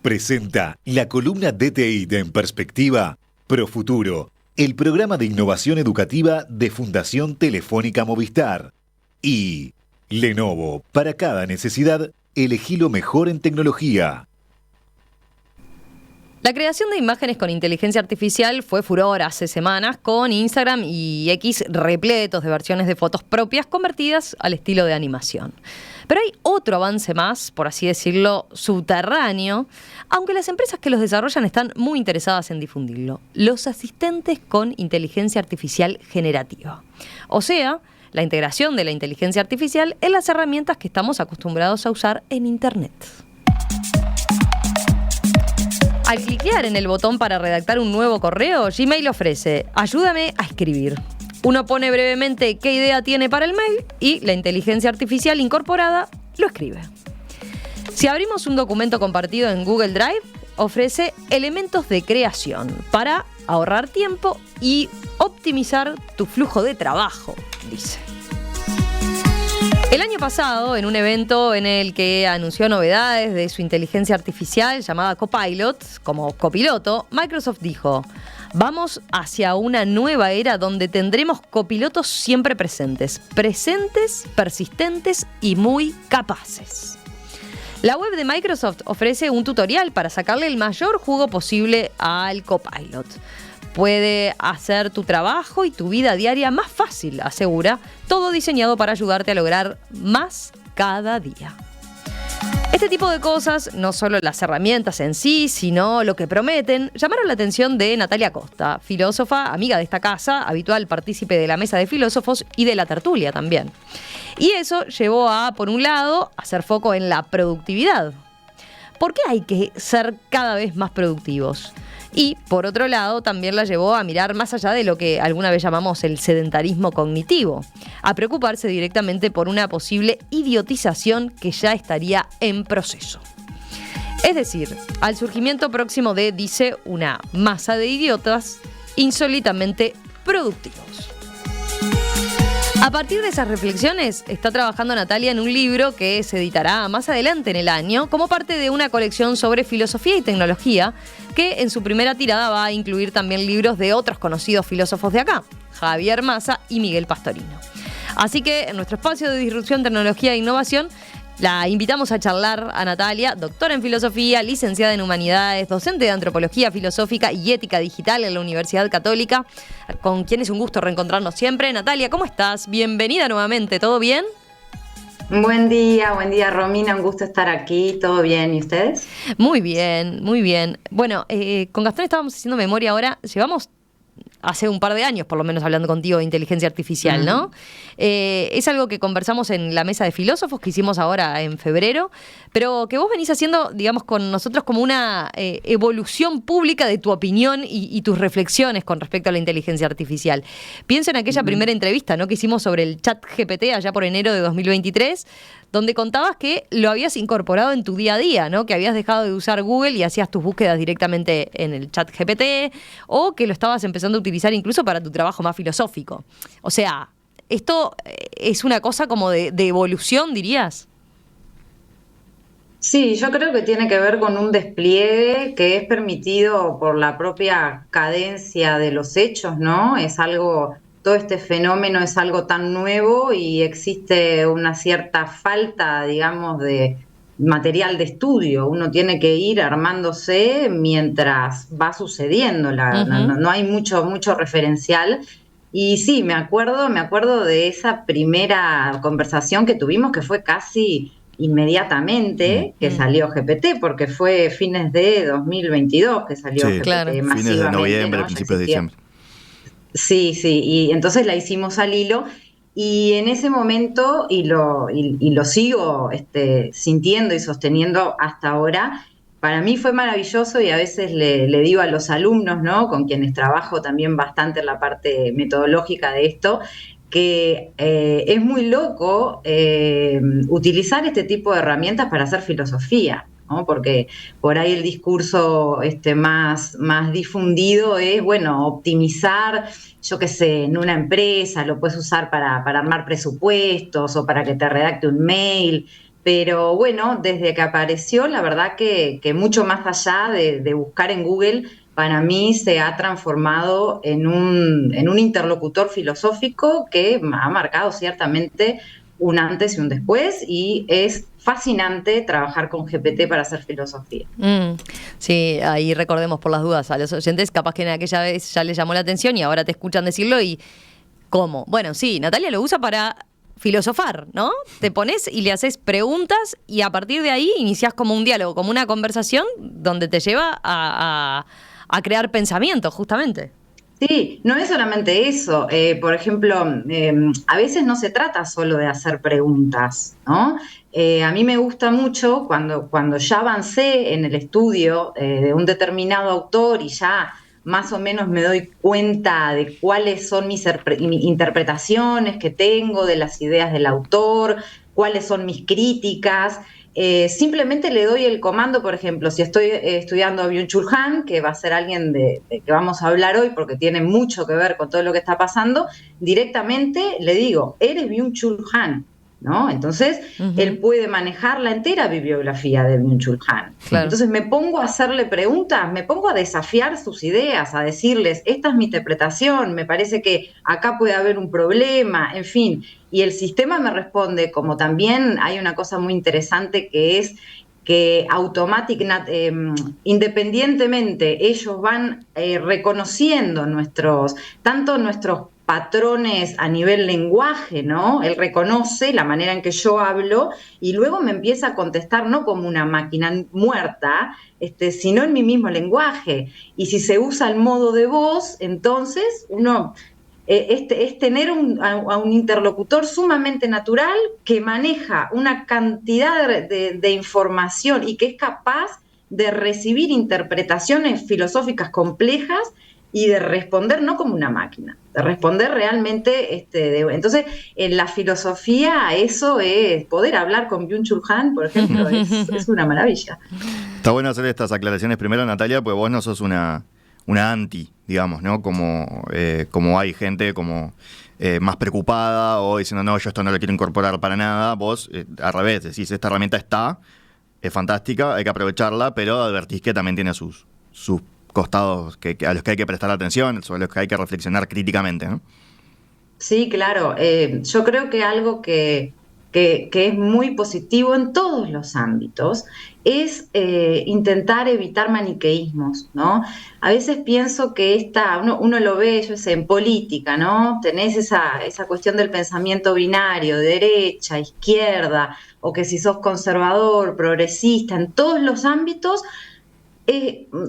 presenta la columna DTI de En Perspectiva, Profuturo, el programa de innovación educativa de Fundación Telefónica Movistar. Y Lenovo, para cada necesidad, elegí lo mejor en tecnología. La creación de imágenes con inteligencia artificial fue furor hace semanas, con Instagram y X repletos de versiones de fotos propias convertidas al estilo de animación. Pero hay otro avance más, por así decirlo, subterráneo, aunque las empresas que los desarrollan están muy interesadas en difundirlo: los asistentes con inteligencia artificial generativa. O sea, la integración de la inteligencia artificial en las herramientas que estamos acostumbrados a usar en Internet. Al cliquear en el botón para redactar un nuevo correo, Gmail ofrece: ayúdame a escribir. Uno pone brevemente qué idea tiene para el mail y la inteligencia artificial incorporada lo escribe. Si abrimos un documento compartido en Google Drive, ofrece elementos de creación para ahorrar tiempo y optimizar tu flujo de trabajo, dice. El año pasado, en un evento en el que anunció novedades de su inteligencia artificial llamada Copilot, como copiloto, Microsoft dijo: vamos hacia una nueva era donde tendremos copilotos siempre presentes, persistentes y muy capaces. La web de Microsoft ofrece un tutorial para sacarle el mayor jugo posible al Copilot. Puede hacer tu trabajo y tu vida diaria más fácil, asegura, todo diseñado para ayudarte a lograr más cada día. Este tipo de cosas, no solo las herramientas en sí, sino lo que prometen, llamaron la atención de Natalia Costa, filósofa, amiga de esta casa, habitual partícipe de la mesa de filósofos y de la tertulia también. Y eso llevó a, por un lado, hacer foco en la productividad. ¿Por qué hay que ser cada vez más productivos? Y, por otro lado, también la llevó a mirar más allá de lo que alguna vez llamamos el sedentarismo cognitivo, a preocuparse directamente por una posible idiotización que ya estaría en proceso. Es decir, al surgimiento próximo de, dice, una masa de idiotas insólitamente productivos. A partir de esas reflexiones, está trabajando Natalia en un libro que se editará más adelante en el año como parte de una colección sobre filosofía y tecnología que en su primera tirada va a incluir también libros de otros conocidos filósofos de acá, Javier Massa y Miguel Pastorino. Así que en nuestro espacio de disrupción, tecnología e innovación, la invitamos a charlar a Natalia, doctora en filosofía, licenciada en humanidades, docente de antropología filosófica y ética digital en la Universidad Católica, con quien es un gusto reencontrarnos siempre. Natalia, ¿cómo estás? Bienvenida nuevamente, ¿todo bien? Buen día Romina, un gusto estar aquí, ¿todo bien? ¿Y ustedes? Muy bien, muy bien. Bueno, con Gastón estábamos haciendo memoria ahora, llevamos hace un par de años, por lo menos, hablando contigo de inteligencia artificial, ¿no? Es algo que conversamos en la mesa de filósofos que hicimos ahora en febrero, pero que vos venís haciendo, digamos, con nosotros como una evolución pública de tu opinión y tus reflexiones con respecto a la inteligencia artificial. Pienso en aquella primera entrevista, ¿no?, que hicimos sobre el ChatGPT allá por enero de 2023, donde contabas que lo habías incorporado en tu día a día, ¿no? Que habías dejado de usar Google y hacías tus búsquedas directamente en el ChatGPT, o que lo estabas empezando a utilizar incluso para tu trabajo más filosófico. O sea, ¿esto es una cosa como de evolución, dirías? Sí, yo creo que tiene que ver con un despliegue que es permitido por la propia cadencia de los hechos, ¿no? Es algo, todo este fenómeno es algo tan nuevo y existe una cierta falta, digamos, de material de estudio. Uno tiene que ir armándose mientras va sucediendo. No hay mucho referencial. Y sí, me acuerdo de esa primera conversación que tuvimos, que fue casi inmediatamente que salió GPT, porque fue fines de 2022 que salió GPT, claro. Masivamente. Fines de noviembre, ¿no? principios de diciembre. Sí, y entonces la hicimos al hilo, y en ese momento, y lo sigo sintiendo y sosteniendo hasta ahora, para mí fue maravilloso, y a veces le digo a los alumnos, ¿no?, con quienes trabajo también bastante en la parte metodológica de esto, que es muy loco utilizar este tipo de herramientas para hacer filosofía, ¿no? Porque por ahí el discurso más difundido es, bueno, optimizar, yo qué sé, en una empresa, lo puedes usar para armar presupuestos o para que te redacte un mail, Pero bueno, desde que apareció, la verdad que mucho más allá de buscar en Google, para mí se ha transformado en un interlocutor filosófico que ha marcado ciertamente un antes y un después, y es fascinante trabajar con GPT para hacer filosofía. Sí, ahí recordemos por las dudas a los oyentes, capaz que en aquella vez ya les llamó la atención y ahora te escuchan decirlo y ¿cómo? Bueno, sí, Natalia lo usa para filosofar, ¿no? Te pones y le haces preguntas y a partir de ahí iniciás como un diálogo, como una conversación donde te lleva a crear pensamientos, justamente. Sí, no es solamente eso. Por ejemplo, a veces no se trata solo de hacer preguntas, ¿no? A mí me gusta mucho cuando ya avancé en el estudio de un determinado autor y ya más o menos me doy cuenta de cuáles son mis interpretaciones que tengo de las ideas del autor, cuáles son mis críticas. Simplemente le doy el comando, por ejemplo, si estoy estudiando a Byung-Chul Han, que va a ser alguien de que vamos a hablar hoy porque tiene mucho que ver con todo lo que está pasando, directamente le digo, eres Byung-Chul Han, ¿no? Entonces, él puede manejar la entera bibliografía de Byung-Chul Han. Claro. Entonces, me pongo a hacerle preguntas, me pongo a desafiar sus ideas, a decirles, esta es mi interpretación, me parece que acá puede haber un problema, en fin. Y el sistema me responde, como también hay una cosa muy interesante que es que independientemente ellos van reconociendo tanto nuestros patrones a nivel lenguaje, ¿no? Él reconoce la manera en que yo hablo y luego me empieza a contestar no como una máquina muerta, sino en mi mismo lenguaje. Y si se usa el modo de voz, entonces uno es tener a un interlocutor sumamente natural que maneja una cantidad de información y que es capaz de recibir interpretaciones filosóficas complejas y de responder no como una máquina, de responder realmente. Entonces, en la filosofía, eso es poder hablar con Byung-Chul Han, por ejemplo, es una maravilla. Está bueno hacer estas aclaraciones primero, Natalia, porque vos no sos una anti, digamos, ¿no? Como hay gente como más preocupada o diciendo, no, yo esto no lo quiero incorporar para nada. Vos, al revés, decís, esta herramienta es fantástica, hay que aprovecharla, pero advertís que también tiene sus costados a los que hay que prestar atención, sobre los que hay que reflexionar críticamente, ¿no? Sí, claro. Yo creo que algo que es muy positivo en todos los ámbitos es intentar evitar maniqueísmos, ¿no? A veces pienso que uno lo ve, yo sé, en política, ¿no? Tenés esa cuestión del pensamiento binario, derecha, izquierda, o que si sos conservador, progresista, en todos los ámbitos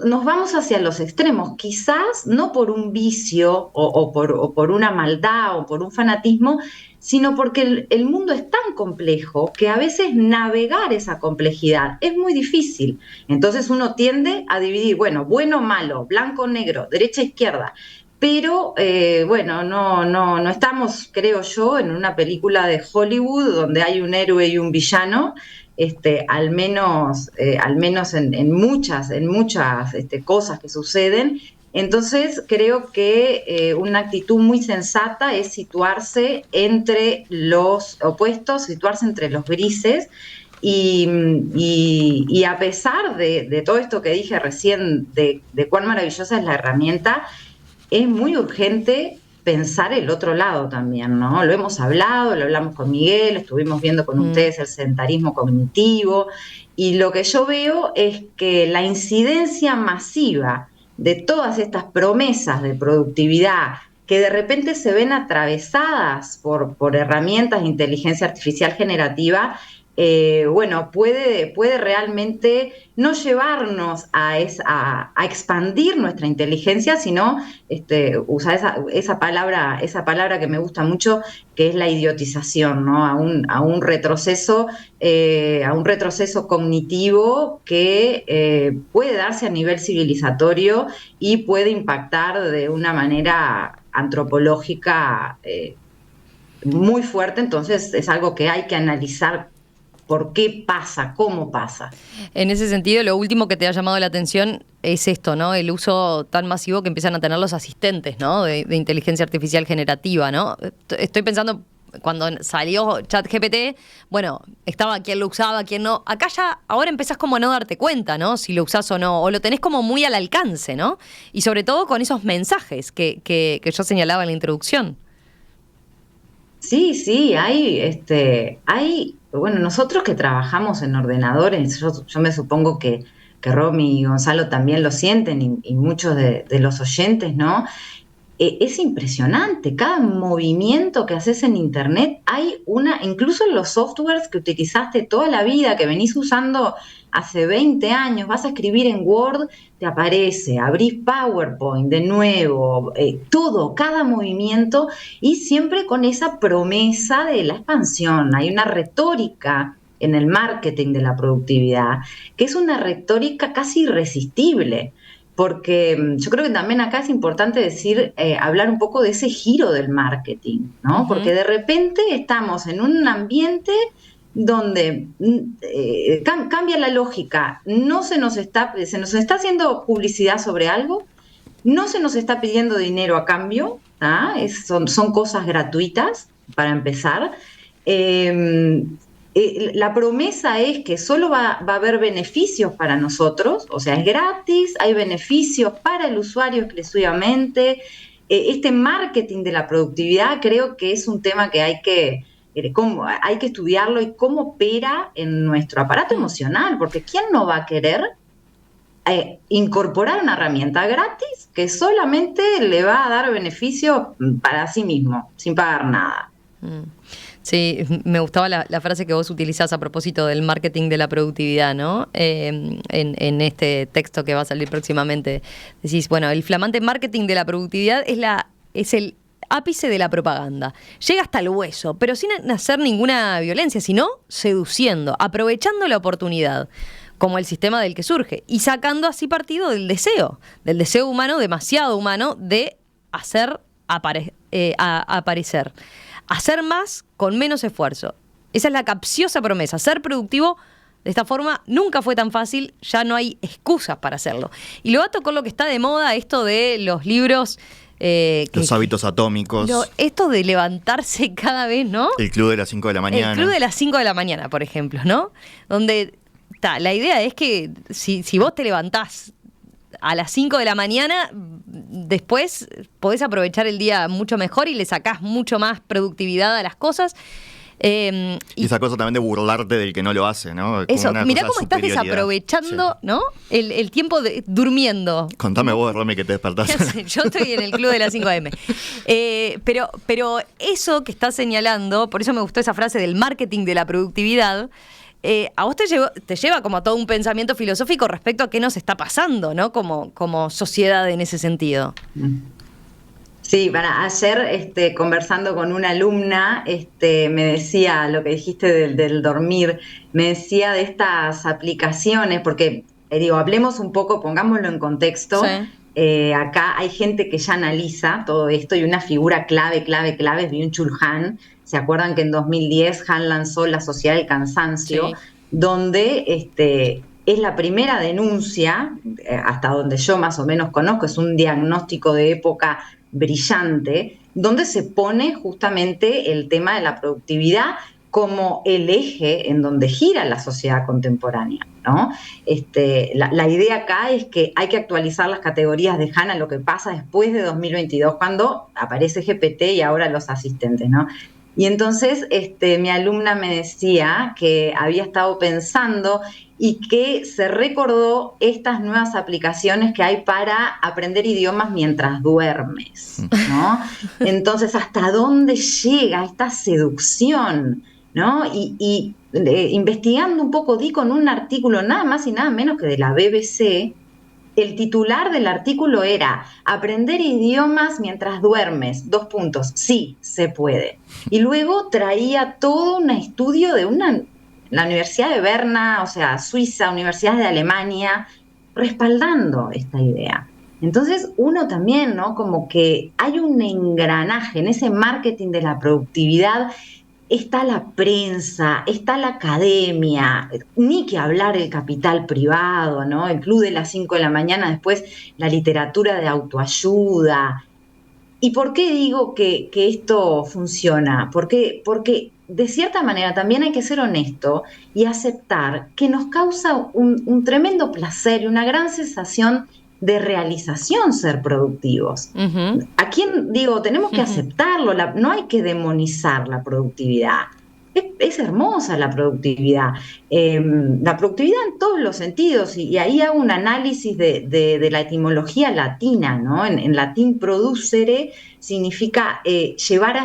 nos vamos hacia los extremos, quizás no por un vicio o por una maldad o por un fanatismo, sino porque el mundo es tan complejo que a veces navegar esa complejidad es muy difícil. Entonces uno tiende a dividir, bueno, malo, blanco, negro, derecha, izquierda. Pero, no estamos, creo yo, en una película de Hollywood donde hay un héroe y un villano. Al menos en muchas cosas que suceden. Entonces creo que una actitud muy sensata es situarse entre los opuestos, situarse entre los grises y a pesar de todo esto que dije recién de cuán maravillosa es la herramienta, es muy urgente pensar el otro lado también, ¿no? Lo hemos hablado, lo hablamos con Miguel, estuvimos viendo con ustedes el sedentarismo cognitivo, y lo que yo veo es que la incidencia masiva de todas estas promesas de productividad que de repente se ven atravesadas por herramientas de inteligencia artificial generativa, puede realmente no llevarnos a expandir nuestra inteligencia, sino usar esa palabra que me gusta mucho, que es la idiotización, ¿no? A un retroceso cognitivo que puede darse a nivel civilizatorio y puede impactar de una manera antropológica muy fuerte. Entonces es algo que hay que analizar. ¿Por qué pasa? ¿Cómo pasa? En ese sentido, lo último que te ha llamado la atención es esto, ¿no? El uso tan masivo que empiezan a tener los asistentes, ¿no? De inteligencia artificial generativa, ¿no? Estoy pensando, cuando salió ChatGPT, bueno, estaba quien lo usaba, quien no. Acá ya, ahora empezás como a no darte cuenta, ¿no? Si lo usás o no, o lo tenés como muy al alcance, ¿no? Y sobre todo con esos mensajes que yo señalaba en la introducción. Sí, bueno, nosotros que trabajamos en ordenadores, yo me supongo que Romy y Gonzalo también lo sienten y muchos de los oyentes, ¿no? Es impresionante, cada movimiento que haces en internet incluso en los softwares que utilizaste toda la vida, que venís usando hace 20 años, vas a escribir en Word, te aparece, abrís PowerPoint de nuevo, todo, cada movimiento, y siempre con esa promesa de la expansión. Hay una retórica en el marketing de la productividad, que es una retórica casi irresistible. Porque yo creo que también acá es importante hablar un poco de ese giro del marketing, ¿no? Porque de repente estamos en un ambiente donde cambia la lógica, se nos está haciendo publicidad sobre algo, no se nos está pidiendo dinero a cambio, son cosas gratuitas para empezar. La promesa es que solo va a haber beneficios para nosotros, o sea, es gratis, hay beneficios para el usuario exclusivamente. Este marketing de la productividad creo que es un tema que hay que estudiarlo y cómo opera en nuestro aparato emocional, porque ¿quién no va a querer incorporar una herramienta gratis que solamente le va a dar beneficios para sí mismo, sin pagar nada? Sí, me gustaba la frase que vos utilizás a propósito del marketing de la productividad, ¿no? En este texto que va a salir próximamente. Decís, bueno, el flamante marketing de la productividad es el ápice de la propaganda. Llega hasta el hueso, pero sin hacer ninguna violencia, sino seduciendo, aprovechando la oportunidad, como el sistema del que surge, y sacando así partido del deseo humano, demasiado humano, de hacer aparecer. Hacer más con menos esfuerzo. Esa es la capciosa promesa. Ser productivo de esta forma nunca fue tan fácil, ya no hay excusas para hacerlo. Y lo ato con lo que está de moda, esto de los libros... los hábitos atómicos. Esto de levantarse cada vez, ¿no? El club de las 5 de la mañana. El club de las 5 de la mañana, por ejemplo, ¿no? Donde la idea es que si vos te levantás a las 5 de la mañana, después podés aprovechar el día mucho mejor y le sacás mucho más productividad a las cosas. Y esa cosa también de burlarte del que no lo hace, ¿no? Eso, mirá cómo estás desaprovechando, sí, ¿no? El tiempo durmiendo. Contame vos, Romy, que te despertaste. Yo estoy en el club de las 5 AM. Pero eso que estás señalando, por eso me gustó esa frase del marketing de la productividad, a vos te lleva como a todo un pensamiento filosófico respecto a qué nos está pasando, ¿no? Como sociedad en ese sentido. Sí, ayer conversando con una alumna, me decía lo que dijiste del dormir, me decía de estas aplicaciones, porque hablemos un poco, pongámoslo en contexto. Sí. Acá hay gente que ya analiza todo esto y una figura clave es Byung-Chul Han. ¿Se acuerdan que en 2010 Han lanzó La Sociedad del Cansancio? Sí. Donde es la primera denuncia, hasta donde yo más o menos conozco, es un diagnóstico de época brillante, donde se pone justamente el tema de la productividad como el eje en donde gira la sociedad contemporánea, ¿no? La idea acá es que hay que actualizar las categorías de Han a lo que pasa después de 2022, cuando aparece GPT y ahora los asistentes, ¿no? Y entonces mi alumna me decía que había estado pensando y que se recordó estas nuevas aplicaciones que hay para aprender idiomas mientras duermes, ¿no? Entonces, ¿hasta dónde llega esta seducción, ¿no? Y investigando un poco, di con un artículo nada más y nada menos que de la BBC. El titular del artículo era aprender idiomas mientras duermes, : sí, se puede. Y luego traía todo un estudio de la Universidad de Berna, o sea, Suiza, universidades de Alemania, respaldando esta idea. Entonces, uno también, ¿no? Como que hay un engranaje en ese marketing de la productividad. Está la prensa, está la academia, ni que hablar el capital privado, ¿no? El club de las 5 de la mañana, después la literatura de autoayuda. ¿Y por qué digo que esto funciona? Porque de cierta manera también hay que ser honesto y aceptar que nos causa un tremendo placer y una gran sensación de realización ser productivos. Ujú. ¿A quién digo? Tenemos que Ujú. aceptarlo, no hay que demonizar la productividad. Es hermosa la productividad en todos los sentidos, y ahí hago un análisis de la etimología latina, ¿no? En latín producere significa llevar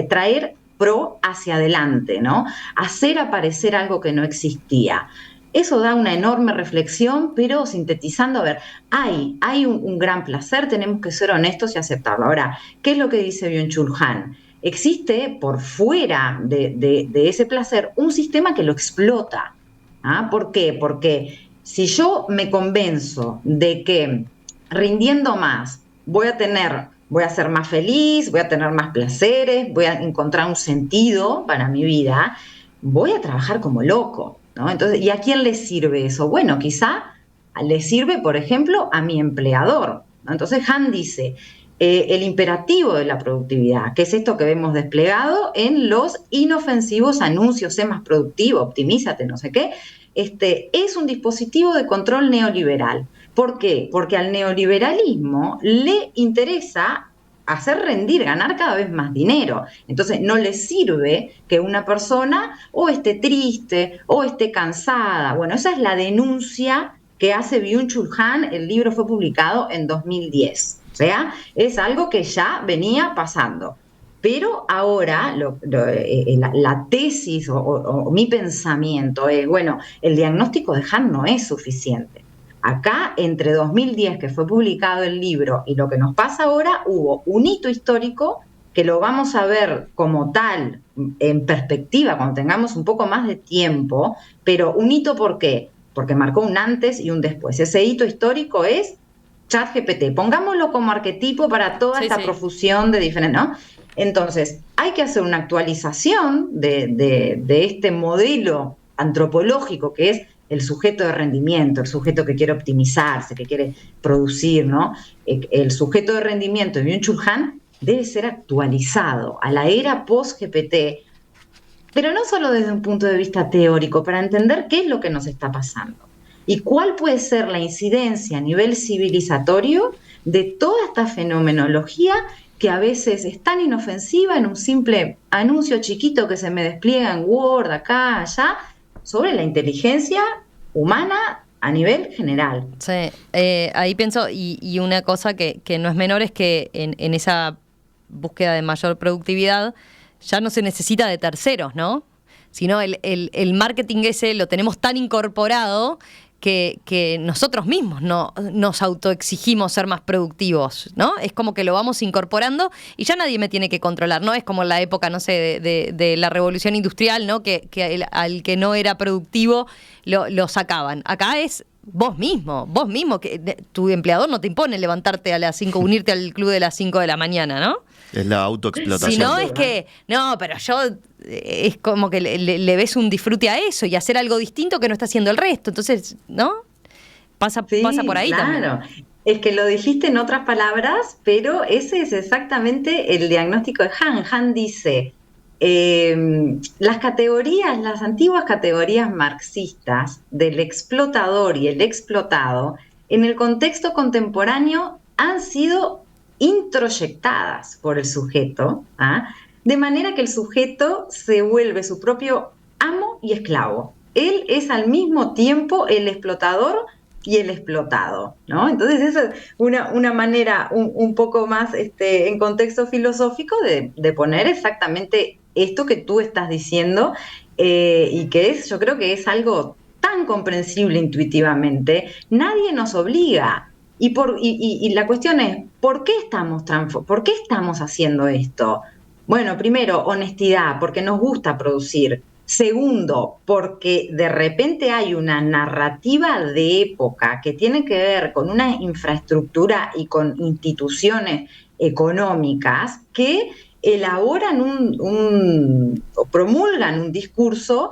traer pro hacia adelante, ¿no? Hacer aparecer algo que no existía. Eso da una enorme reflexión, pero sintetizando, a ver, hay un gran placer, tenemos que ser honestos y aceptarlo. Ahora, ¿qué es lo que dice Byung-Chul Han? Existe por fuera de ese placer un sistema que lo explota. ¿Ah? ¿Por qué? Porque si yo me convenzo de que rindiendo más voy a ser más feliz, voy a tener más placeres, voy a encontrar un sentido para mi vida, voy a trabajar como loco, ¿no? Entonces, ¿y a quién le sirve eso? Bueno, quizá le sirve, por ejemplo, a mi empleador, ¿no? Entonces Han dice, el imperativo de la productividad, que es esto que vemos desplegado en los inofensivos anuncios: sé más productivo, optimízate, no sé qué, es un dispositivo de control neoliberal. ¿Por qué? Porque al neoliberalismo le interesa hacer rendir, ganar cada vez más dinero. Entonces no le sirve que una persona o esté triste o esté cansada. Bueno, esa es la denuncia que hace Byung-Chul Han. El libro fue publicado en 2010. O sea, es algo que ya venía pasando. Pero ahora la tesis o mi pensamiento es, bueno, el diagnóstico de Han no es suficiente. Acá, entre 2010, que fue publicado el libro, y lo que nos pasa ahora, hubo un hito histórico que lo vamos a ver como tal, en perspectiva, cuando tengamos un poco más de tiempo, pero un hito, ¿por qué? Porque marcó un antes y un después. Ese hito histórico es ChatGPT. Pongámoslo como arquetipo para toda Sí, esta sí. profusión de diferentes, ¿no? Entonces, hay que hacer una actualización de este modelo antropológico que es el sujeto de rendimiento, el sujeto que quiere optimizarse, que quiere producir, ¿no? El sujeto de rendimiento de Byung-Chul Han debe ser actualizado a la era post-GPT, pero no solo desde un punto de vista teórico, para entender qué es lo que nos está pasando y cuál puede ser la incidencia a nivel civilizatorio de toda esta fenomenología que a veces es tan inofensiva en un simple anuncio chiquito que se me despliega en Word, acá, allá, sobre la inteligencia humana a nivel general. Sí, ahí pienso, y una cosa que no es menor es que en esa búsqueda de mayor productividad ya no se necesita de terceros, ¿no? Sino el marketing ese lo tenemos tan incorporado que nosotros mismos no nos autoexigimos ser más productivos, ¿no? Es como que lo vamos incorporando y ya nadie me tiene que controlar, ¿no? Es como en la época, no sé, de la revolución industrial, ¿no? Que al que no era productivo lo sacaban. Acá es vos mismo, que tu empleador no te impone levantarte a las 5, unirte al club de las 5 de la mañana, ¿no? Es la autoexplotación. Si no, es que, no, pero yo, es como que le ves un disfrute a eso y hacer algo distinto que no está haciendo el resto. Entonces, ¿no? Pasa por ahí también. Claro. Es que lo dijiste en otras palabras, pero ese es exactamente el diagnóstico de Han. Han dice, las antiguas categorías marxistas del explotador y el explotado, en el contexto contemporáneo han sido introyectadas por el sujeto, ¿ah? De manera que el sujeto se vuelve su propio amo y esclavo. Él es al mismo tiempo el explotador y el explotado, ¿no? Entonces esa es una manera un poco más en contexto filosófico de poner exactamente esto que tú estás diciendo, y que yo creo que es algo tan comprensible intuitivamente. Nadie nos obliga. Y la cuestión es, ¿por qué estamos haciendo esto? Bueno, primero, honestidad, porque nos gusta producir. Segundo, porque de repente hay una narrativa de época que tiene que ver con una infraestructura y con instituciones económicas que elaboran o promulgan un discurso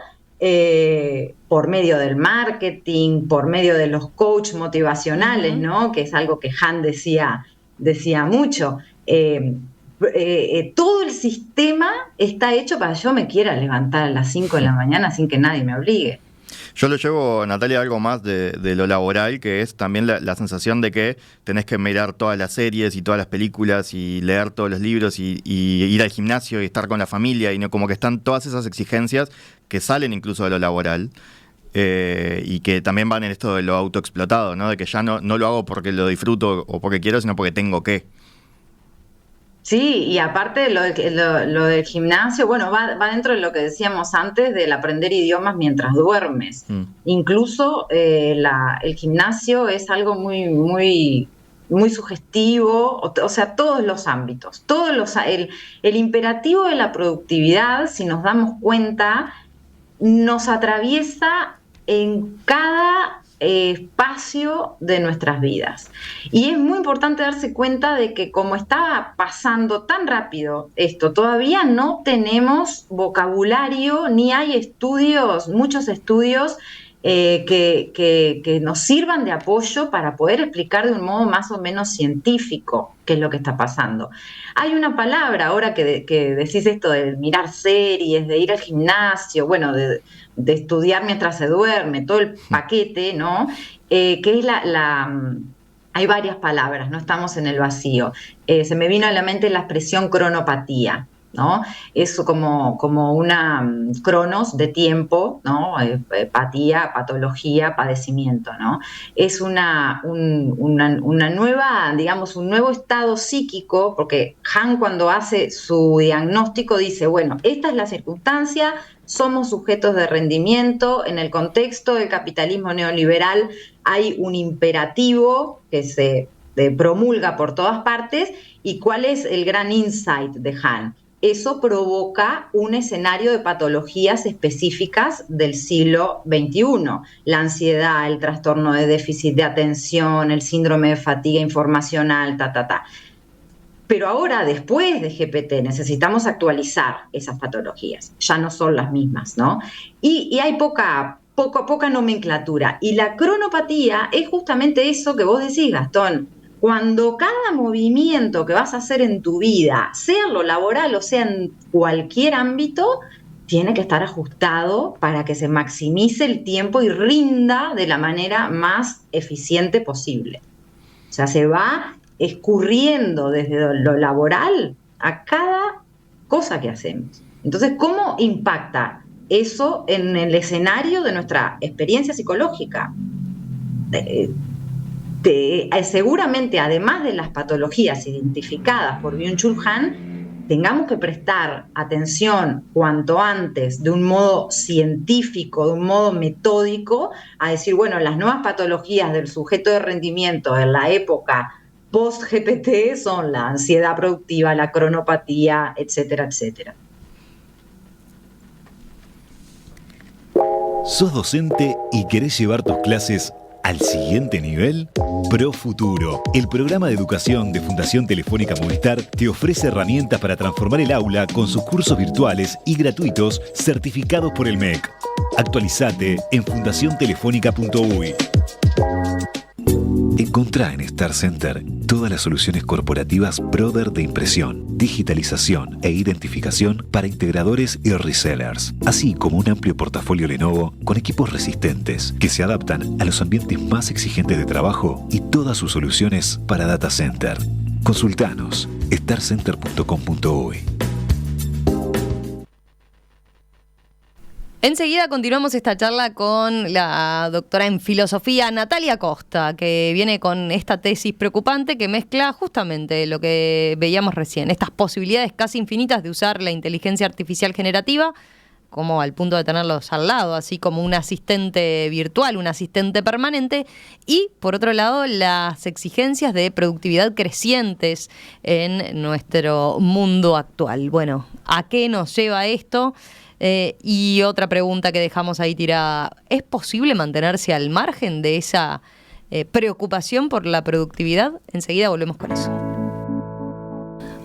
por medio del marketing, por medio de los coach motivacionales, ¿no? Que es algo que Han decía mucho. todo el sistema está hecho para que yo me quiera levantar a las 5 de la mañana sin que nadie me obligue. Yo lo llevo, Natalia, algo más de lo laboral, que es también la sensación de que tenés que mirar todas las series y todas las películas y leer todos los libros y ir al gimnasio y estar con la familia, y no, como que están todas esas exigencias que salen incluso de lo laboral, y que también van en esto de lo autoexplotado, ¿no? De que ya no lo hago porque lo disfruto o porque quiero, sino porque tengo que. Sí, y aparte lo del gimnasio, bueno, va dentro de lo que decíamos antes del aprender idiomas mientras duermes. Incluso el gimnasio es algo muy, muy, muy sugestivo, o sea, todos los ámbitos, el imperativo de la productividad, si nos damos cuenta, nos atraviesa en cada espacio de nuestras vidas. Y es muy importante darse cuenta de que como está pasando tan rápido esto, todavía no tenemos vocabulario, ni hay muchos estudios que nos sirvan de apoyo para poder explicar de un modo más o menos científico qué es lo que está pasando. Hay una palabra, ahora que decís esto de mirar series, de ir al gimnasio, bueno, de estudiar mientras se duerme, todo el paquete, ¿no? Que es hay varias palabras, no estamos en el vacío. Se me vino a la mente la expresión cronopatía, ¿no? Es como una cronos de tiempo, ¿no? Patía, patología, padecimiento, ¿no? Es una nueva, digamos, un nuevo estado psíquico, porque Hahn, cuando hace su diagnóstico, dice, bueno, esta es la circunstancia, somos sujetos de rendimiento, en el contexto del capitalismo neoliberal hay un imperativo que se promulga por todas partes, y ¿cuál es el gran insight de Hahn? Eso provoca un escenario de patologías específicas del siglo XXI. La ansiedad, el trastorno de déficit de atención, el síndrome de fatiga informacional, Pero ahora, después de GPT, necesitamos actualizar esas patologías. Ya no son las mismas, ¿no? Y hay poca nomenclatura. Y la cronopatía es justamente eso que vos decís, Gastón. Cuando cada movimiento que vas a hacer en tu vida, sea en lo laboral o sea en cualquier ámbito, tiene que estar ajustado para que se maximice el tiempo y rinda de la manera más eficiente posible. O sea, se va escurriendo desde lo laboral a cada cosa que hacemos. Entonces, ¿cómo impacta eso en el escenario de nuestra experiencia psicológica? Seguramente, además de las patologías identificadas por Byung-Chul Han, tengamos que prestar atención cuanto antes, de un modo científico, de un modo metódico, a decir, bueno, las nuevas patologías del sujeto de rendimiento en la época post-GPT son la ansiedad productiva, la cronopatía, etcétera, etcétera. ¿Sos docente y querés llevar tus clases al siguiente nivel? ProFuturo, el programa de educación de Fundación Telefónica Movistar, te ofrece herramientas para transformar el aula con sus cursos virtuales y gratuitos certificados por el MEC. Actualizate en fundaciontelefónica.uy. Encontrá en Star Center todas las soluciones corporativas Brother de impresión, digitalización e identificación para integradores y resellers, así como un amplio portafolio Lenovo con equipos resistentes que se adaptan a los ambientes más exigentes de trabajo y todas sus soluciones para data center. Consultanos starcenter.com.uy. Enseguida continuamos esta charla con la doctora en filosofía Natalia Costa, que viene con esta tesis preocupante que mezcla justamente lo que veíamos recién, estas posibilidades casi infinitas de usar la inteligencia artificial generativa, como al punto de tenerlos al lado, así como un asistente virtual, un asistente permanente, y por otro lado las exigencias de productividad crecientes en nuestro mundo actual. Bueno, ¿a qué nos lleva esto? Y otra pregunta que dejamos ahí tirada, ¿es posible mantenerse al margen de esa preocupación por la productividad? Enseguida volvemos con eso.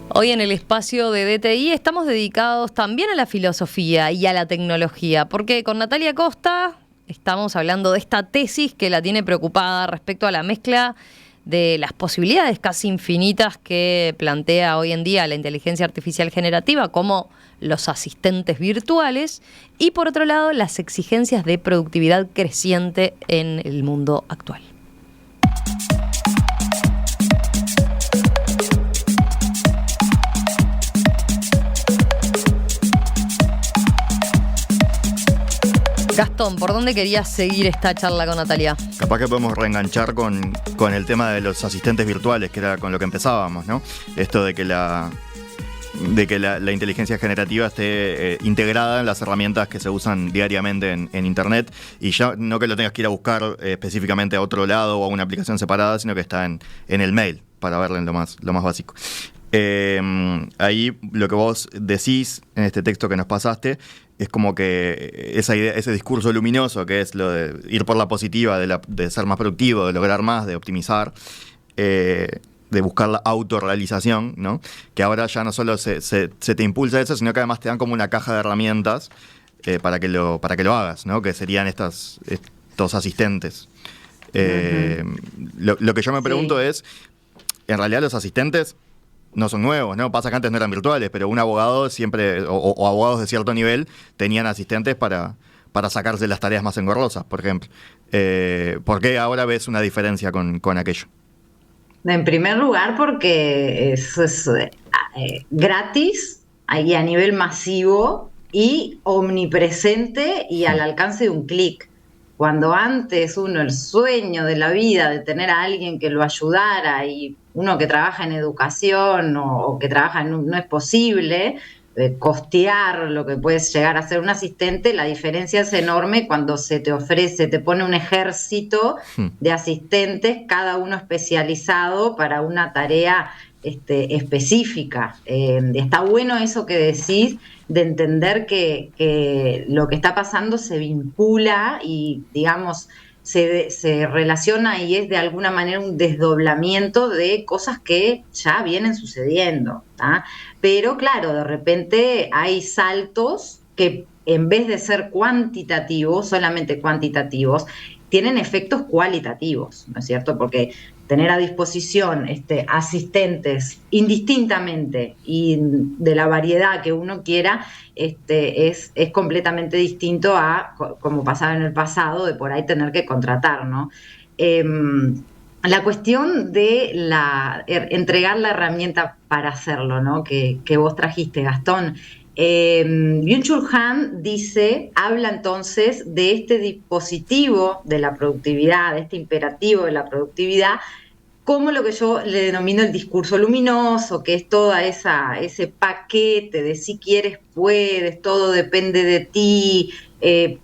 Hoy en el espacio de DTI estamos dedicados también a la filosofía y a la tecnología, porque con Natalia Costa estamos hablando de esta tesis que la tiene preocupada respecto a la mezcla de las posibilidades casi infinitas que plantea hoy en día la inteligencia artificial generativa, como los asistentes virtuales, y por otro lado las exigencias de productividad creciente en el mundo actual. Gastón, ¿por dónde querías seguir esta charla con Natalia? Capaz que podemos reenganchar con el tema de los asistentes virtuales, que era con lo que empezábamos, ¿no? Esto de que la inteligencia generativa esté integrada en las herramientas que se usan diariamente en Internet, y ya no que lo tengas que ir a buscar específicamente a otro lado o a una aplicación separada, sino que está en el mail, para verlo en lo más básico. Ahí lo que vos decís en este texto que nos pasaste es como que esa idea, ese discurso luminoso que es lo de ir por la positiva, de ser más productivo, de lograr más, de optimizar, de buscar la autorrealización, ¿no? Que ahora ya no solo se te impulsa eso, sino que además te dan como una caja de herramientas para que lo hagas, ¿no? Que serían estos asistentes. Lo que yo me pregunto es, en realidad los asistentes no son nuevos, ¿no? Pasa que antes no eran virtuales, pero un abogado siempre, o abogados de cierto nivel, tenían asistentes para sacarse las tareas más engorrosas, por ejemplo. ¿Por qué ahora ves una diferencia con aquello? En primer lugar, porque es gratis y a nivel masivo y omnipresente y al alcance de un clic. Cuando antes el sueño de la vida de tener a alguien que lo ayudara, y uno que trabaja en educación o que trabaja no es posible costear lo que puedes llegar a ser un asistente, la diferencia es enorme cuando se te ofrece, te pone un ejército de asistentes, cada uno especializado para una tarea específica. Está bueno eso que decís, de entender que lo que está pasando se vincula y, digamos, se relaciona y es de alguna manera un desdoblamiento de cosas que ya vienen sucediendo, ¿tá? Pero claro, de repente hay saltos que en vez de ser cuantitativos, solamente cuantitativos, tienen efectos cualitativos, ¿no es cierto? Porque tener a disposición asistentes indistintamente y de la variedad que uno quiera es completamente distinto a como pasaba en el pasado, de por ahí tener que contratar, ¿no? La cuestión de entregar la herramienta para hacerlo, ¿no? Que vos trajiste, Gastón. Byung-Chul Han habla entonces de este dispositivo de la productividad, de este imperativo de la productividad, como lo que yo le denomino el discurso luminoso, que es toda ese paquete de si quieres puedes, todo depende de ti,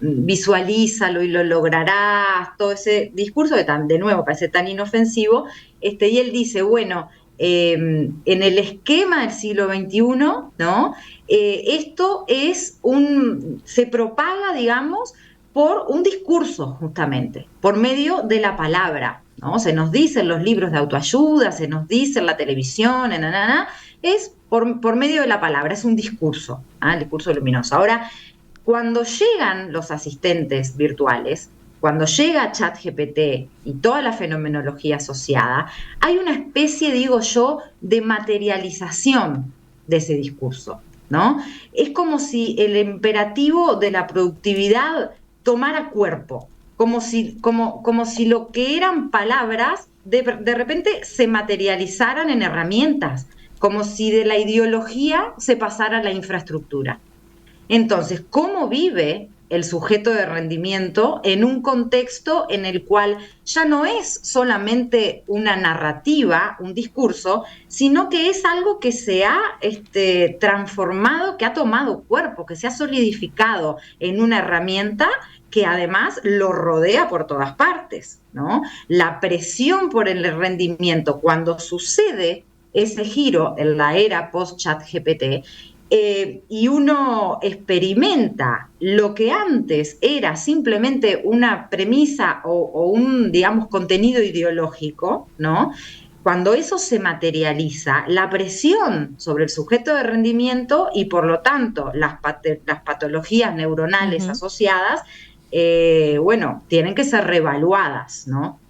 visualízalo y lo lograrás, todo ese discurso que de nuevo parece tan inofensivo, y él dice, bueno, en el esquema del siglo XXI, ¿no? Esto se propaga, digamos, por un discurso, justamente, por medio de la palabra, ¿no? Se nos dice en los libros de autoayuda, se nos dice en la televisión, es por medio de la palabra, es un discurso, el discurso luminoso. Ahora, cuando llegan los asistentes virtuales, cuando llega ChatGPT y toda la fenomenología asociada, hay una especie, digo yo, de materialización de ese discurso, ¿no? Es como si el imperativo de la productividad tomara cuerpo, como si lo que eran palabras de repente se materializaran en herramientas, como si de la ideología se pasara a la infraestructura. Entonces, ¿cómo vive el sujeto de rendimiento en un contexto en el cual ya no es solamente una narrativa, un discurso, sino que es algo que se ha transformado, que ha tomado cuerpo, que se ha solidificado en una herramienta que además lo rodea por todas partes, ¿no? La presión por el rendimiento, cuando sucede ese giro en la era post-ChatGPT, y uno experimenta lo que antes era simplemente una premisa o un, digamos, contenido ideológico, ¿no? Cuando eso se materializa, la presión sobre el sujeto de rendimiento y, por lo tanto, las patologías neuronales asociadas, tienen que ser reevaluadas, ¿no?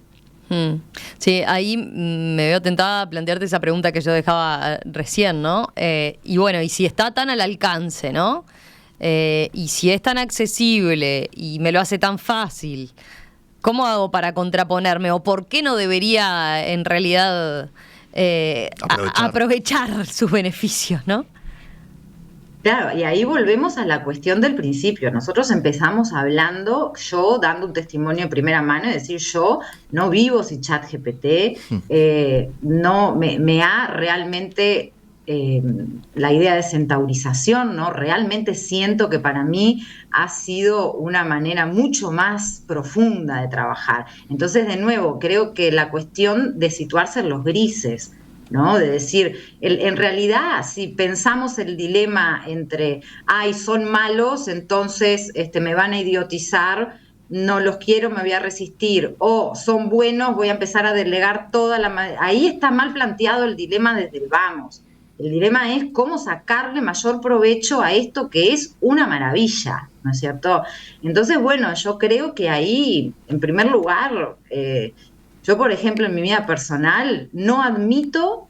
Sí, ahí me veo tentada a plantearte esa pregunta que yo dejaba recién, ¿no? Y bueno, y si está tan al alcance, ¿no? Y si es tan accesible y me lo hace tan fácil, ¿cómo hago para contraponerme? ¿O por qué no debería, en realidad, aprovechar sus beneficios, ¿no? Claro, y ahí volvemos a la cuestión del principio. Nosotros empezamos hablando, yo dando un testimonio de primera mano, y decir, yo no vivo sin ChatGPT, no me ha realmente la idea de centaurización, ¿no? Realmente siento que para mí ha sido una manera mucho más profunda de trabajar. Entonces, de nuevo, creo que la cuestión de situarse en los grises, ¿no? De decir, en realidad, si pensamos el dilema entre, ay, son malos, entonces me van a idiotizar, no los quiero, me voy a resistir, o son buenos, voy a empezar a delegar toda la... Ahí está mal planteado el dilema desde el vamos. El dilema es cómo sacarle mayor provecho a esto que es una maravilla, ¿no es cierto? Entonces, bueno, yo creo que ahí, en primer lugar, yo, por ejemplo, en mi vida personal, no admito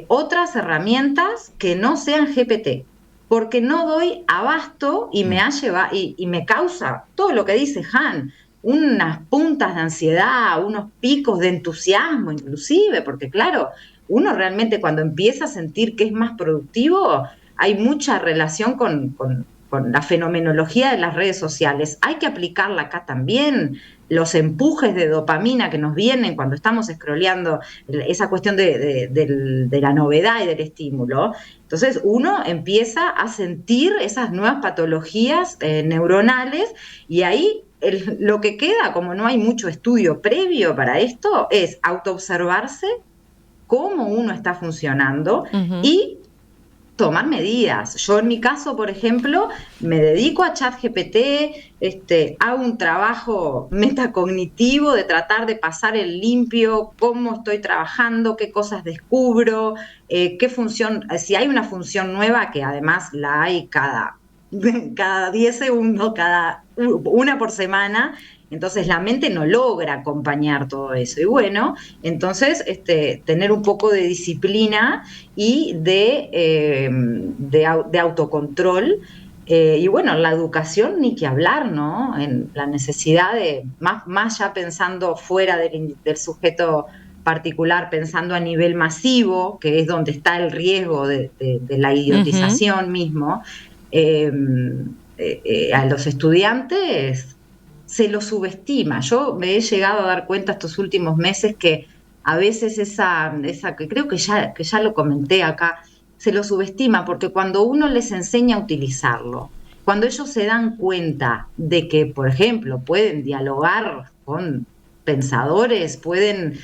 otras herramientas que no sean GPT, porque no doy abasto y me ha llevado, y me causa todo lo que dice Han, unas puntas de ansiedad, unos picos de entusiasmo inclusive, porque claro, uno realmente cuando empieza a sentir que es más productivo, hay mucha relación con la fenomenología de las redes sociales. Hay que aplicarla acá también, los empujes de dopamina que nos vienen cuando estamos scrolleando, esa cuestión de la novedad y del estímulo. Entonces uno empieza a sentir esas nuevas patologías neuronales y ahí lo que queda, como no hay mucho estudio previo para esto, es autoobservarse cómo uno está funcionando y tomar medidas. Yo en mi caso, por ejemplo, me dedico a ChatGPT, hago un trabajo metacognitivo de tratar de pasar el limpio, cómo estoy trabajando, qué cosas descubro, qué función, si hay una función nueva, que además la hay cada 10 segundos, una por semana, entonces la mente no logra acompañar todo eso. Y bueno, entonces tener un poco de disciplina y de autocontrol. Y bueno, la educación ni que hablar, ¿no? En la necesidad de, más ya pensando fuera del sujeto particular, pensando a nivel masivo, que es donde está el riesgo de la idiotización mismo, a los estudiantes se los subestima. Yo me he llegado a dar cuenta estos últimos meses que a veces esa que creo que ya lo comenté acá, se lo subestima, porque cuando uno les enseña a utilizarlo, cuando ellos se dan cuenta de que, por ejemplo, pueden dialogar con pensadores, pueden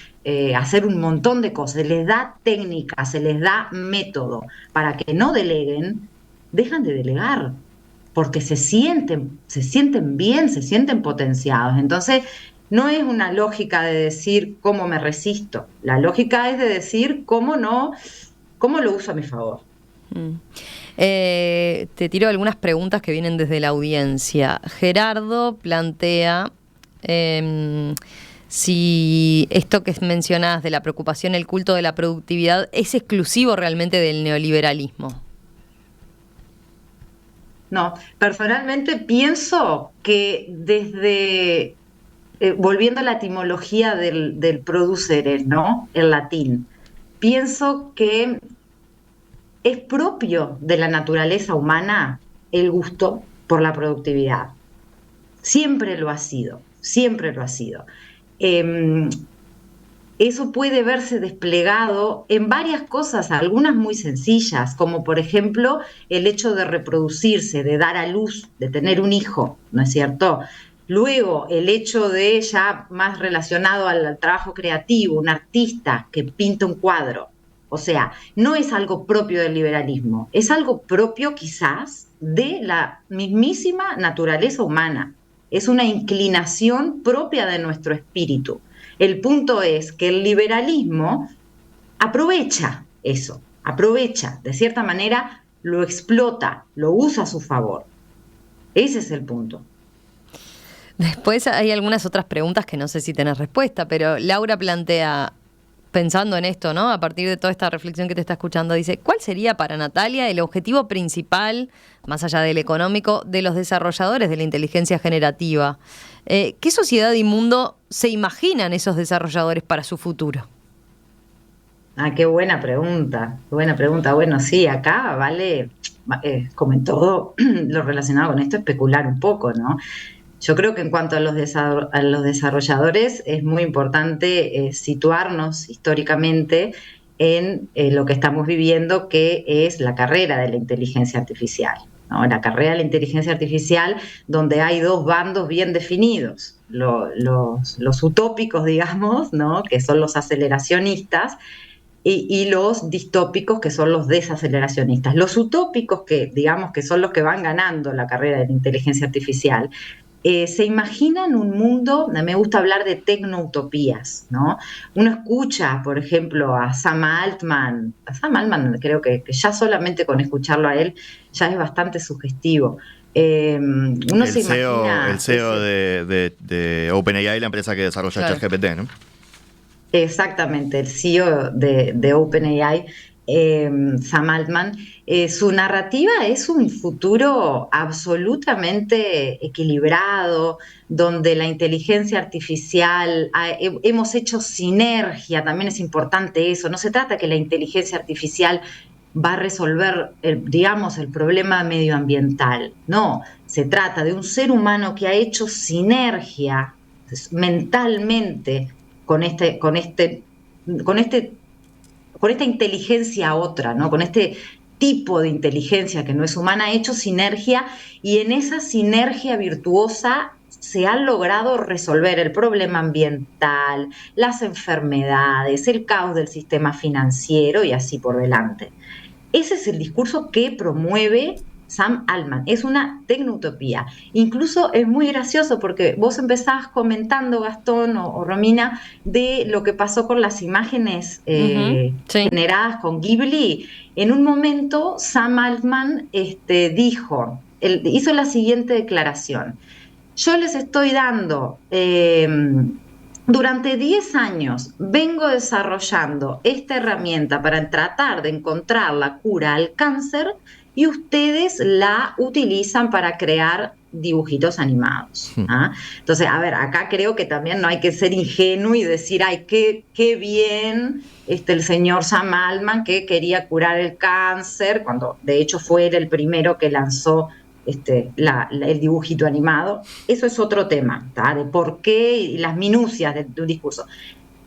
hacer un montón de cosas, se les da técnica, se les da método para que no deleguen, dejan de delegar, porque se sienten bien, se sienten potenciados. Entonces, no es una lógica de decir cómo me resisto, la lógica es de decir cómo lo uso a mi favor. Te tiro algunas preguntas que vienen desde la audiencia. Gerardo plantea si esto que mencionás de la preocupación, el culto de la productividad, es exclusivo realmente del neoliberalismo. No, personalmente pienso que desde, volviendo a la etimología del producere, ¿no? El latín, pienso que es propio de la naturaleza humana el gusto por la productividad. Siempre lo ha sido, siempre lo ha sido. Eso puede verse desplegado en varias cosas, algunas muy sencillas, como por ejemplo el hecho de reproducirse, de dar a luz, de tener un hijo, ¿no es cierto? Luego, el hecho de, ya más relacionado al trabajo creativo, un artista que pinta un cuadro. O sea, no es algo propio del liberalismo, es algo propio quizás de la mismísima naturaleza humana. Es una inclinación propia de nuestro espíritu. El punto es que el liberalismo aprovecha eso, aprovecha, de cierta manera, lo explota, lo usa a su favor. Ese es el punto. Después hay algunas otras preguntas que no sé si tenés respuesta, pero Laura plantea, pensando en esto, ¿no? A partir de toda esta reflexión que te está escuchando, dice, ¿cuál sería para Natalia el objetivo principal, más allá del económico, de los desarrolladores de la inteligencia generativa? ¿Qué sociedad y mundo se imaginan esos desarrolladores para su futuro? Qué buena pregunta, qué buena pregunta. Bueno, sí, acá vale, como en todo lo relacionado con esto, especular un poco, ¿no? Yo creo que en cuanto a los desarrolladores es muy importante situarnos históricamente en lo que estamos viviendo, que es la carrera de la inteligencia artificial, ¿no? La carrera de la inteligencia artificial, donde hay dos bandos bien definidos, los utópicos, digamos, ¿no? Que son los aceleracionistas, y los distópicos, que son los desaceleracionistas. Los utópicos, que digamos que son los que van ganando la carrera de la inteligencia artificial, se imaginan un mundo, me gusta hablar de tecnoutopías, ¿no? Uno escucha, por ejemplo, a Sam Altman creo que ya solamente con escucharlo a él ya es bastante sugestivo. Uno se imagina... El CEO de OpenAI, la empresa que desarrolla ChatGPT, ¿no? Exactamente, el CEO de OpenAI, Sam Altman, su narrativa es un futuro absolutamente equilibrado, donde la inteligencia artificial, hemos hecho sinergia, también es importante eso, no se trata que la inteligencia artificial va a resolver, digamos, el problema medioambiental, no, se trata de un ser humano que ha hecho sinergia mentalmente con esta inteligencia otra, ¿no? Con este tipo de inteligencia que no es humana, ha hecho sinergia, y en esa sinergia virtuosa se ha logrado resolver el problema ambiental, las enfermedades, el caos del sistema financiero y así por delante. Ese es el discurso que promueve Sam Altman. Es una tecnoutopía. Incluso es muy gracioso porque vos empezabas comentando, Gastón o Romina, de lo que pasó con las imágenes Sí. generadas con Ghibli. En un momento Sam Altman hizo la siguiente declaración: yo les estoy dando... durante 10 años vengo desarrollando esta herramienta para tratar de encontrar la cura al cáncer, y ustedes la utilizan para crear dibujitos animados. ¿Ah? Entonces, a ver, acá creo que también no hay que ser ingenuo y decir, ay, qué bien el señor Sam Altman que quería curar el cáncer, cuando de hecho fue él el primero que lanzó el dibujito animado. Eso es otro tema, ¿tá? De por qué y las minucias de un discurso.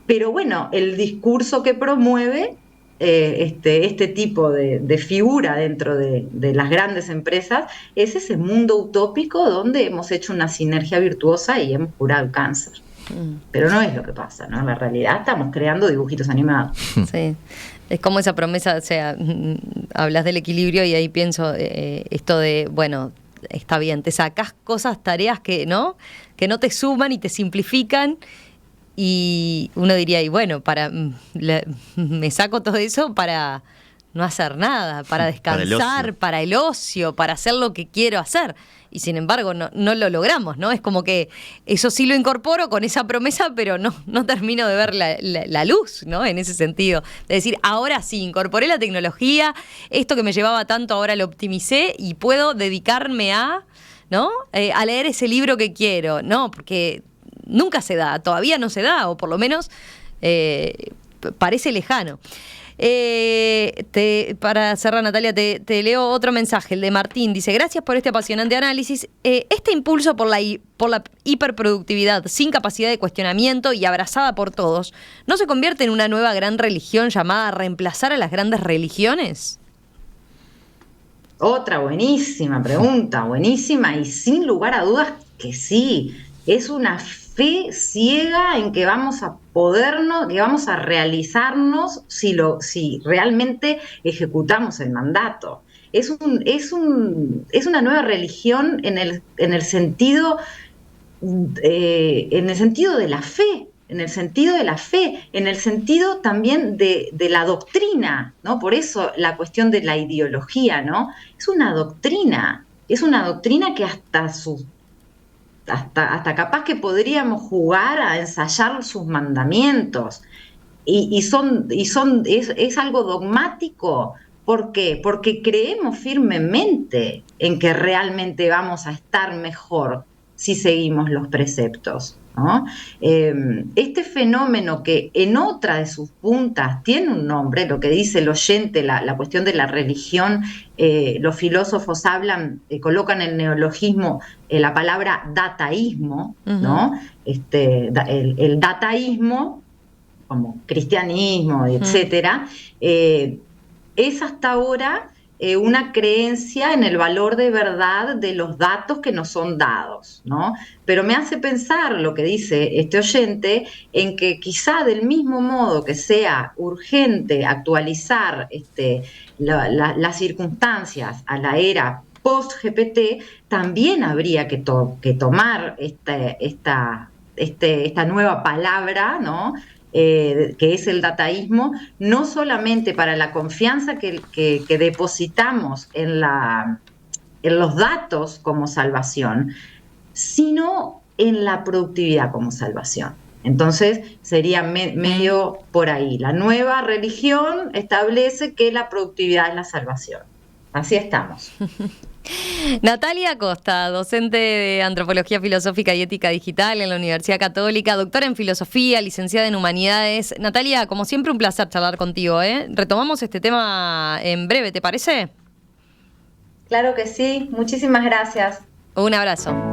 Pero bueno, el discurso que promueve este tipo de figura dentro de las grandes empresas es ese mundo utópico donde hemos hecho una sinergia virtuosa y hemos curado el cáncer. Pero no es lo que pasa, ¿no? En la realidad estamos creando dibujitos animados. Sí. Es como esa promesa, o sea, hablas del equilibrio y ahí pienso esto de, bueno, está bien, te sacás cosas, tareas que no te suman y te simplifican, y uno diría, y bueno, me saco todo eso para no hacer nada, para descansar, para el ocio, para hacer lo que quiero hacer. Y sin embargo no lo logramos, ¿no? Es como que eso sí lo incorporo con esa promesa, pero no termino de ver la luz, ¿no? En ese sentido. De decir, ahora sí, incorporé la tecnología, esto que me llevaba tanto ahora lo optimicé y puedo dedicarme a leer ese libro que quiero, ¿no? Porque nunca se da, todavía no se da, o por lo menos parece lejano. Para cerrar, Natalia, te leo otro mensaje, el de Martín. Dice, gracias por este apasionante análisis. Este impulso por la hiperproductividad sin capacidad de cuestionamiento y abrazada por todos, ¿no se convierte en una nueva gran religión llamada a reemplazar a las grandes religiones? Otra buenísima pregunta, buenísima, y sin lugar a dudas que sí. Es una fe ciega en que vamos a podernos, que vamos a realizarnos si realmente ejecutamos el mandato. Es una nueva religión en el sentido de la fe, en el sentido también de la doctrina, ¿no? Por eso la cuestión de la ideología, ¿no? Es una doctrina que hasta hasta capaz que podríamos jugar a ensayar sus mandamientos. Es algo dogmático. ¿Por qué? Porque creemos firmemente en que realmente vamos a estar mejor si seguimos los preceptos, ¿no? Este fenómeno que en otra de sus puntas tiene un nombre, lo que dice el oyente, la cuestión de la religión, los filósofos colocan el neologismo, la palabra dataísmo, ¿no? El dataísmo, como cristianismo, etcétera, es hasta ahora una creencia en el valor de verdad de los datos que nos son dados, ¿no? Pero me hace pensar lo que dice este oyente, en que quizá del mismo modo que sea urgente actualizar las circunstancias a la era post-GPT, también habría que tomar esta nueva palabra, ¿no? Que es el dataísmo, no solamente para la confianza que depositamos en los datos como salvación, sino en la productividad como salvación. Entonces sería medio por ahí. La nueva religión establece que la productividad es la salvación. Así estamos. Natalia Costa, docente de Antropología Filosófica y Ética Digital en la Universidad Católica, doctora en Filosofía, licenciada en Humanidades. Natalia, como siempre, un placer charlar contigo, ¿eh? Retomamos este tema en breve, ¿te parece? Claro que sí. Muchísimas gracias. Un abrazo.